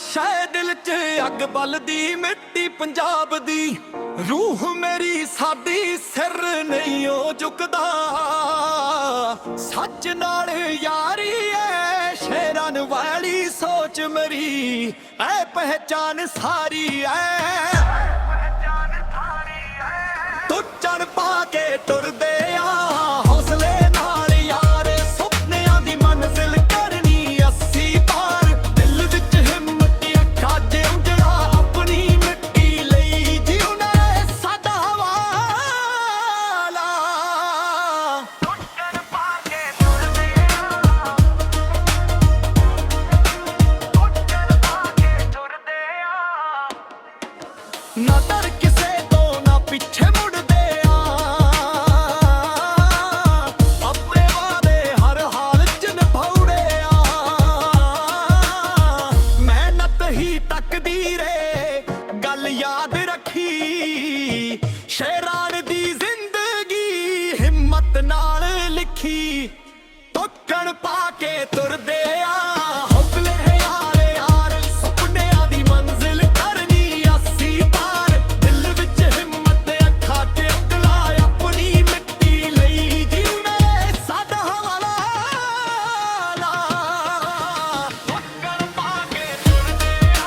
ਸ਼ਾਇ ਦਿਲ 'ਚ ਅੱਗ ਬਲਦੀ ਮਿੱਟੀ ਪੰਜਾਬ ਦੀ ਰੂਹ ਮੇਰੀ ਸਾਡੀ ਸਿਰ ਨਹੀਂ ਉਹ ਝੁਕਦਾ ਸੱਚ ਨਾਲ ਯਾਰੀ ਐ ਸ਼ੇਰਾਂ ਵਾਲੀ ਸੋਚ ਮੇਰੀ ਐ ਪਹਿਚਾਨ ਸਾਰੀ ਐ ਤੂੰ ਚੜ ਪਾ ਕੇ ਤੁਰਦੇ ਆ ਹੌਸਲੇ ਨਾਲ ਯਾਰ ਸੁਪਨਿਆਂ ਦੀ ਮੰਜ਼ਿਲ ਕਰਨੀ ਅੱਸੀ ਪਾਰ ਦਿਲ ਵਿੱਚ ਹਿੰਮਤ ਅੱਖਾਂ 'ਚ ਉਜੜਾ ਆਪਣੀ ਮਿੱਟੀ ਲਈ ਜਿਉਣਾ ਸਾਡਾ ਹਵਾਲਾ ਤੂੰ ਚੜ ਪਾ ਕੇ ਤੁਰਦੇ ਆ ਤੂੰ ਚੜ ਪਾ ਕੇ ਤੁਰਦੇ ਆ ਨਾ ਡਰ ਕਿਸੇ ਤੋਂ ਨਾ ਪਿੱਛੇ याद रखी शेरान दी जिंदगी हिम्मत नाल लिखी टुकण पाके तुरदे आ हौसले यार यार सुपनियां दी मंजिल करनी अस्सी पार दिल विच हिम्मत अखां च उजला अपनी मिट्टी लई जीवना साडा हवाला टुकण पाके तुरदे आ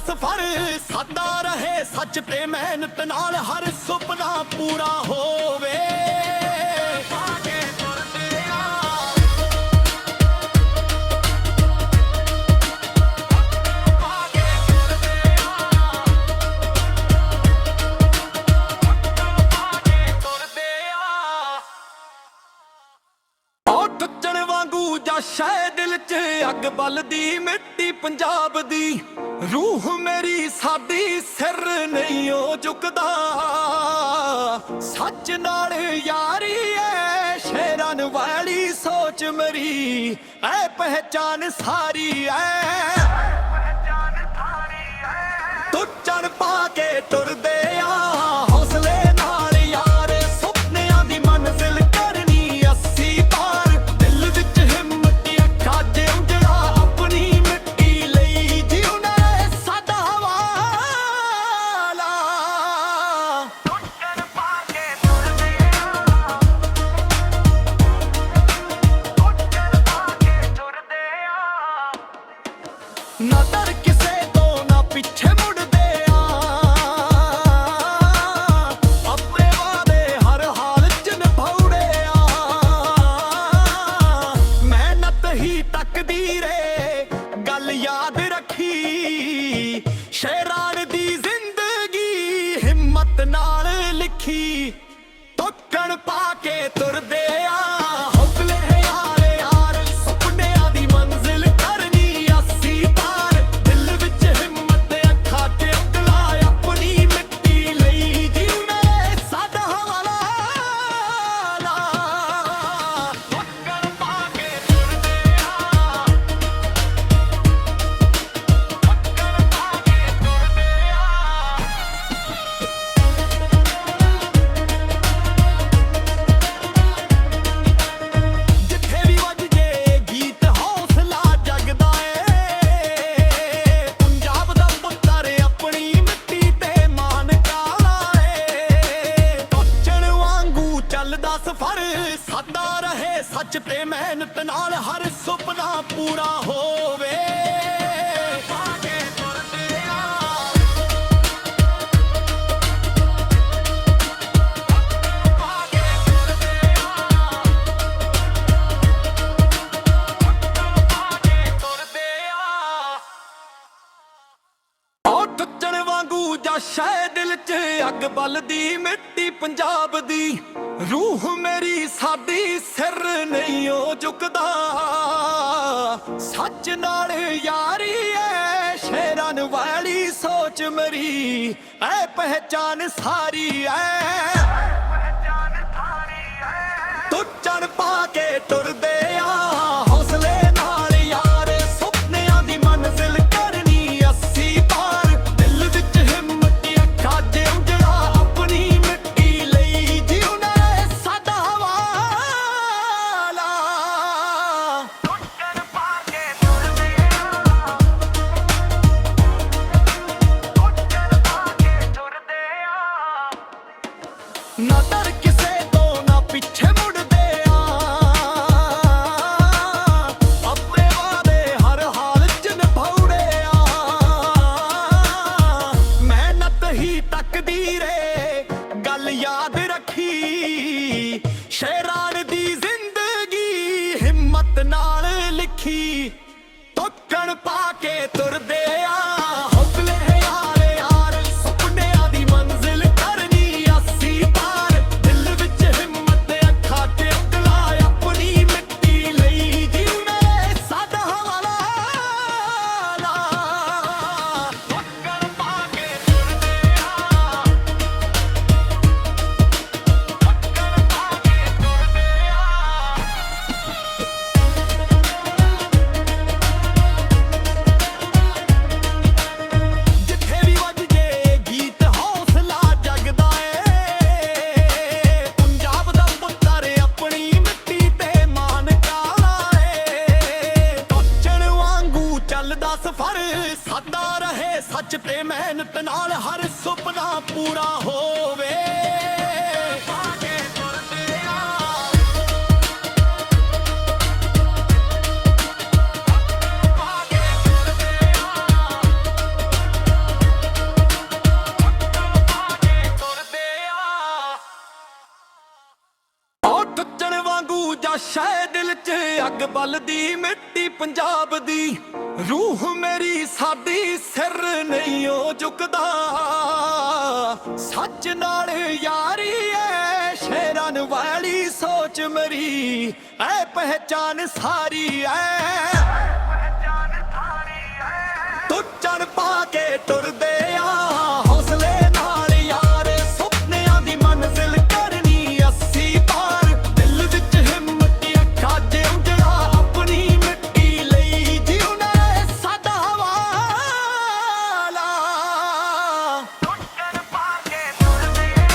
सफर सादा रहे सच ते मेहनत नाल हर सुपना पूरा होवे ਟੁੱਟਣ ਵਾਂਗੂ ਜਾਸ਼ਾ ਦਿਲ 'ਚ ਅੱਗ ਬਲਦੀ ਮਿੱਟੀ ਪੰਜਾਬ ਦੀ ਰੂਹ ਮੇਰੀ ਸਾਡੀ ਸਿਰ ਨਹੀਂ ਉਹ ਝੁਕਦਾ ਸੱਚ ਨਾਲ ਯਾਰੀ ਐ ਸ਼ੇਰਾਂ ਵਾਲੀ ਸੋਚ ਮੇਰੀ ਐ ਪਹਿਚਾਨ ਸਾਰੀ ਐ ਤੂੰ ਚੜ ਪਾ ਕੇ ਤੁਰਦੇ ਆ ਹੌਸਲੇ ਨਾਲ ਯਾਰ ਸੁਪਨਿਆਂ ਦੀ ਮੰਜ਼ਿਲ ਕਰਨੀ ਅੱਸੀ ਪਾਰ ਦਿਲ ਵਿੱਚ ਹਿੰਮਤ ਅੱਖਾਂ 'ਚ ਉਜੜਾ ਆਪਣੀ ਮਿੱਟੀ ਲਈ ਜਿਉਣਾ ਸਾਡਾ ਹਵਾਲਾ ਤੂੰ ਚੜ ਪਾ ਕੇ ਤੁਰਦੇ ਆ ਤੂੰ ਚੜ ਪਾ ਕੇ ਤੁਰਦੇ ਆ ਨਾ ਡਰ ਕਿਸੇ ਤੋਂ ਨਾ ਪਿੱਛੇ याद रखी शेरान दी जिंदगी हिम्मत नाल लिखी टुकण पाके तुरदे आ हौसले यार यार सुपनियां दी मंजिल करनी अस्सी पार दिल विच हिम्मत अखां च उजला अपनी मिट्टी लई जीवना साडा हवाला टुकण पाके तुरदे आ सफर सादा रहे सच ते मेहनत नाल हर सुपना पूरा होवे ਟੁੱਟਣ ਵਾਂਗੂ ਜਾਸ਼ਾ ਦਿਲ 'ਚ ਅੱਗ ਬਲਦੀ ਮਿੱਟੀ ਪੰਜਾਬ ਦੀ ਰੂਹ ਮੇਰੀ ਸਾਡੀ ਸਿਰ ਨਹੀਂ ਉਹ ਝੁਕਦਾ ਸੱਚ ਨਾਲ ਯਾਰੀ ਐ ਸ਼ੇਰਾਂ ਸ਼ੇਰਾਂ ਵਾਲੀ ਸੋਚ ਮੇਰੀ ਐ ਪਹਿਚਾਨ ਸਾਰੀ ਐ ਤੂੰ ਚੜ ਪਾ ਕੇ ਤੁਰਦੇ ਆ ਹੌਸਲੇ ਨਾਲ ਯਾਰ ਸੁਪਨਿਆਂ ਦੀ ਮੰਜ਼ਿਲ ਕਰਨੀ ਅਸੀਂ ਪਾਰ ਦਿਲ ਵਿੱਚ ਹਿੰਮਤ ਅੱਖਾਂ 'ਚ ਉਜੜਾ ਆਪਣੀ ਮਿੱਟੀ ਲਈ ਜਿਉਣਾ ਸਾਡਾ ਹਵਾਲਾ ਤੂੰ ਚੜ ਪਾ ਕੇ ਤੁਰਦੇ ਆ ਤੂੰ ਚੜ ਪਾ ਕੇ ਤੁਰਦੇ ਆ ਨਾ ਡਰ ਕਿਸੇ ਤੋਂ ਨਾ ਪਿੱਛੇ ਮੁੜਦੇ ਆ ਆਪਣੇ ਵਾਅਦੇ ਹਰ ਹਾਲ 'ਚ ਨਿਭਾਉਣੇ ਆ ਮਿਹਨਤ ਹੀ ਤਕਦੀਰ ਏ ਗੱਲ ਯਾਦ ਰੱਖੀ ਸ਼ੇਰਾਂ ਦੀ ਜ਼ਿੰਦਗੀ ਹਿੰਮਤ ਨਾਲ ਲਿਖੀ ਤੋਕਣ ਪਾ ਕੇ ਤੁਰਦੇ ਆ ਹੌਸਲੇ ਯਾਰ ਯਾਰ ਸੁਪਨਿਆਂ ਦੀ ਮੰਜ਼ਿਲ ਕਰਨੀ ਅਸੀਂ ਪਾਰ ਦਿਲ ਵਿੱਚ ਹਿੰਮਤ ਅੱਖਾਂ 'ਚ ਉਤਲਾ ਆਪਣੀ ਮਿੱਟੀ ਲਈ ਜਿਉਣਾ ਸਾਡਾ ਹਵਾਲਾ ਤੋਕਣ ਪਾ ਕੇ ਤੁਰਦੇ ਆ ਤੋਕਣ ਪਾ ਕੇ ਤੁਰਦੇ ਆ ਜਿੱਥੇ ਵੀ ਵੱਜਦੇ ਗੀਤ ਹੌਸਲਾ ਜਗਦਾ ਏ ਪੰਜਾਬ ਦਾ ਪੁੱਤਰ ਆਪਣੀ ਮਿੱਟੀ ਤੇ ਮਾਨ ਕਾਲਾ ਏ ਟੋਚਣ ਵਾਂਗੂ ਚੱਲਦਾ ਸਫ਼ਰ ਸਾਦਾ ਰਹੇ ਸੱਚ ਤੇ ਮਿਹਨਤ ਨਾਲ ਹਰ ਸੁਪਨਾ ਪੂਰਾ ਹੋਵੇ ਪਾ ਕੇ ਤੁਰਦੇ ਆ ਪਾ ਕੇ ਤੁਰਦੇ ਆ ਉਹ ਟੁੱਟਣ ਵਾਂਗੂ ਜਸ਼ ਹੈ ਦਿਲ 'ਚ ਅੱਗ ਬਲਦੀ ਮਿੱਟੀ ਪੰਜਾਬ ਦੀ ਰੂਹ ਮੇਰੀ ਸਾਡੀ ਸਿਰ ਨਹੀਂ ਉਹ ਝੁਕਦਾ ਸੱਚ ਨਾਲ ਯਾਰੀ ਐ ਸ਼ੇਰਾਂ ਵਾਲੀ ਸੋਚ ਮੇਰੀ ਐ ਪਹਿਚਾਨ ਸਾਰੀ ਐ ਤੂੰ ਚੜ ਪਾ ਕੇ ਤੁਰਦੇ ਆ ਹੌਸਲੇ ਨਾਲ ਯਾਰ ਸੁਪਨਿਆਂ ਦੀ ਮੰਜ਼ਿਲ ਕਰਨੀ ਅਸੀਂ ਪਾਰ ਦਿਲ ਵਿੱਚ ਹਿੰਮਤ ਅੱਖਾਂ 'ਚ ਉਜੜਾ ਆਪਣੀ ਮਿੱਟੀ ਲਈ ਜਿਉਣਾ ਸਾਡਾ ਹਵਾਲਾ ਤੂੰ ਚੜ ਪਾ ਕੇ ਤੁਰਦੇ ਆ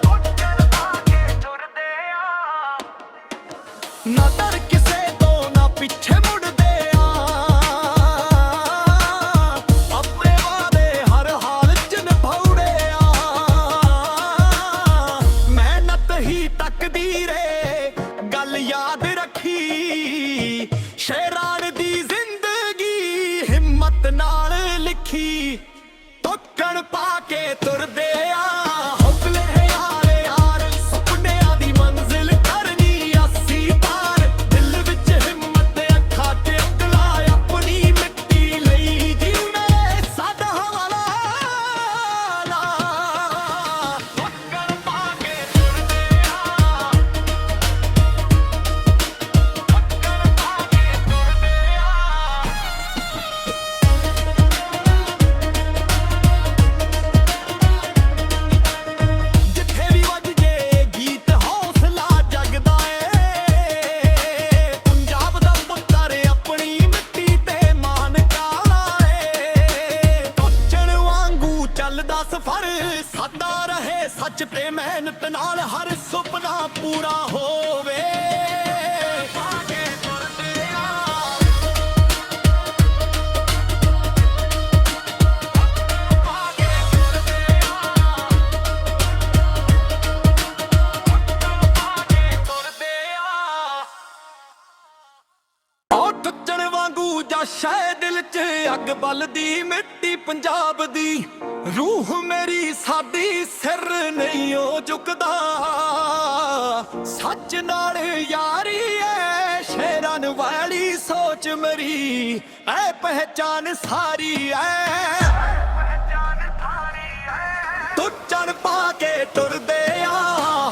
ਤੂੰ ਚੜ ਪਾ ਕੇ ਤੁਰਦੇ ਆ ਨਾ ਡਰ ਕਿਸੇ ਤੋਂ ਨਾ ਪਿੱਛੇ ਮੁੜਦੇ ਆ ਆਪਣੇ ਵਾਅਦੇ ਹਰ ਹਾਲ 'ਚ ਨਿਭਾਉਣੇ ਆ ਮਿਹਨਤ ਹੀ ਤਕਦੀਰ ਏ ਗੱਲ ਯਾਦ ਰੱਖੀ ਸ਼ੇਰਾਂ ਦੀ ਜ਼ਿੰਦਗੀ ਹਿੰਮਤ ਨਾਲ ਲਿਖੀ ਤੋਕਣ ਪਾ ਕੇ ਤੁਰਦੇ ਆ ਹੌਸਲੇ ਯਾਰ ਯਾਰ ਸੁਪਨਿਆਂ ਦੀ ਮੰਜ਼ਿਲ ਕਰਨੀ ਅਸੀਂ ਪਾਰ ਦਿਲ ਵਿੱਚ ਹਿੰਮਤ ਅੱਖਾਂ 'ਚ ਉਤਲਾ ਆਪਣੀ ਮਿੱਟੀ ਲਈ ਜਿਉਣਾ ਸਾਡਾ ਹਵਾਲਾ ਤੋਕਣ ਪਾ ਕੇ ਤੁਰਦੇ ਆ ਤੋਕਣ ਪਾ ਕੇ ਤੁਰਦੇ ਆ ਜਿੱਥੇ ਵੀ ਵੱਜਦੇ ਗੀਤ ਹੌਸਲਾ ਜਗਦਾ ਏ ਪੰਜਾਬ ਦਾ ਪੁੱਤਰ ਆਪਣੀ ਮਿੱਟੀ ਤੇ ਮਾਨ ਕਾਲਾ ਏ ਟੋਚਣ ਵਾਂਗੂ ਚੱਲਦਾ ਸਫ਼ਰ ਸਾਦਾ ਰਹੇ ਸੱਚ ਤੇ ਮਿਹਨਤ ਨਾਲ ਹਰ ਸੁਪਨਾ ਪੂਰਾ ਹੋਵੇ ਪਾ ਕੇ ਤੁਰਦੇ ਆ ਪਾ ਕੇ ਤੁਰਦੇ ਆ ਪਾ ਕੇ ਤੁਰਦੇ ਆ ਉਹ ਟੁੱਟਣ ਵਾਂਗੂ ਜਸ਼ ਹੈ ਦਿਲ 'ਚ ਅੱਗ ਬਲਦੀ ਮਿੱਟੀ ਪੰਜਾਬ ਦੀ ਰੂਹ ਮੇਰੀ ਸਾਡੀ ਸਿਰ ਨਹੀਂ ਉਹ ਝੁਕਦਾ ਸੱਚ ਨਾਲ ਯਾਰੀ ਐ ਸ਼ੇਰਾਂ ਵਾਲੀ ਸੋਚ ਮੇਰੀ ਐ ਪਹਿਚਾਨ ਸਾਰੀ ਐ ਤੂੰ ਚੜ ਪਾ ਕੇ ਤੁਰਦੇ ਆ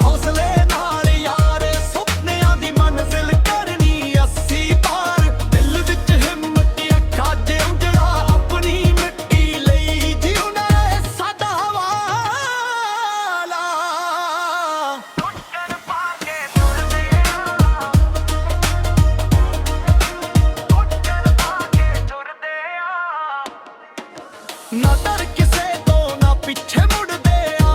ਹੌਸਲੇ ਨਾਲ ਯਾਰ ਸੁਪਨਿਆਂ ਦੀ ਮੰਜ਼ਿਲ ਕਰਨੀ ਅਸੀਂ ਪਾਰ ਦਿਲ ਵਿੱਚ ਹਿੰਮਤ ਨਾ ਡਰ ਕਿਸੇ ਤੋਂ ਨਾ ਪਿੱਛੇ ਮੁੜਦੇ ਆ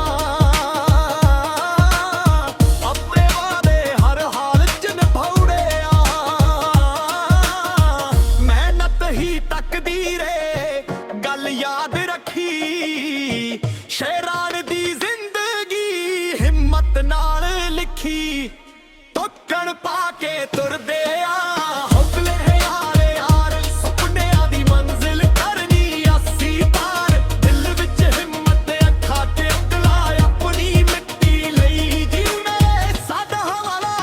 ਆਪਣੇ ਵਾਅਦੇ ਹਰ ਹਾਲ ਚ ਨਿਭਾਉਣੇ ਆ ਮਿਹਨਤ ਹੀ ਤਕਦੀਰ ਏ ਗੱਲ ਯਾਦ ਰੱਖੀ ਸ਼ੇਰਾਂ ਦੀ ਜ਼ਿੰਦਗੀ ਹਿੰਮਤ ਨਾਲ ਲਿਖੀ ਟੋਕਣ ਪਾ ਕੇ ਤੁਰਦੇ ਆ ਹੌਸਲੇ ਯਾਰੇ ਯਾਰ ਸੁਪਨਿਆਂ ਦੀ ਮੰਜ਼ਿਲ ਕਰਨੀ ਅਸੀਂ ਪਾਰ ਦਿਲ ਵਿੱਚ ਹਿੰਮਤ ਅੱਖਾਂ 'ਚ ਅਕਲਾ ਆਪਣੀ ਮਿੱਟੀ ਲਈ ਜਿਵੇਂ ਸਾਡਾ ਹਵਾਲਾ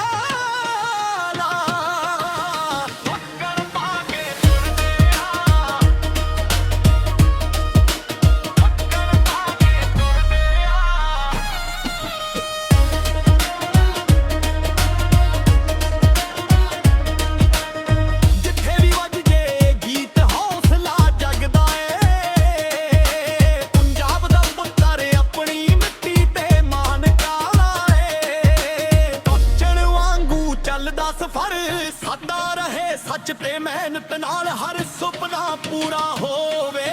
ਟੋਕਣ ਪਾ ਕੇ ਤੁਰਦੇ ਆ ਟੋਕਣ ਪਾ ਕੇ ਤੁਰਦੇ ਆ ਜਿੱਥੇ ਵੀ ਵੱਜਦੇ ਗੀਤ ਹੌਸਲਾ ਜਗਦਾ ਏ ਪੰਜਾਬ ਦਾ ਪੁੱਤਰ ਆਪਣੀ ਮਿੱਟੀ ਤੇ ਮਾਨ ਕਾਲਾ ਏ ਟੋਚਣ ਵਾਂਗੂ ਚੱਲਦਾ ਸਫ਼ਰ ਸਾਦਾ ਰਹੇ ਸੱਚ ਤੇ ਮਿਹਨਤ ਨਾਲ ਹਰ ਸੁਪਨਾ ਪੂਰਾ ਹੋਵੇ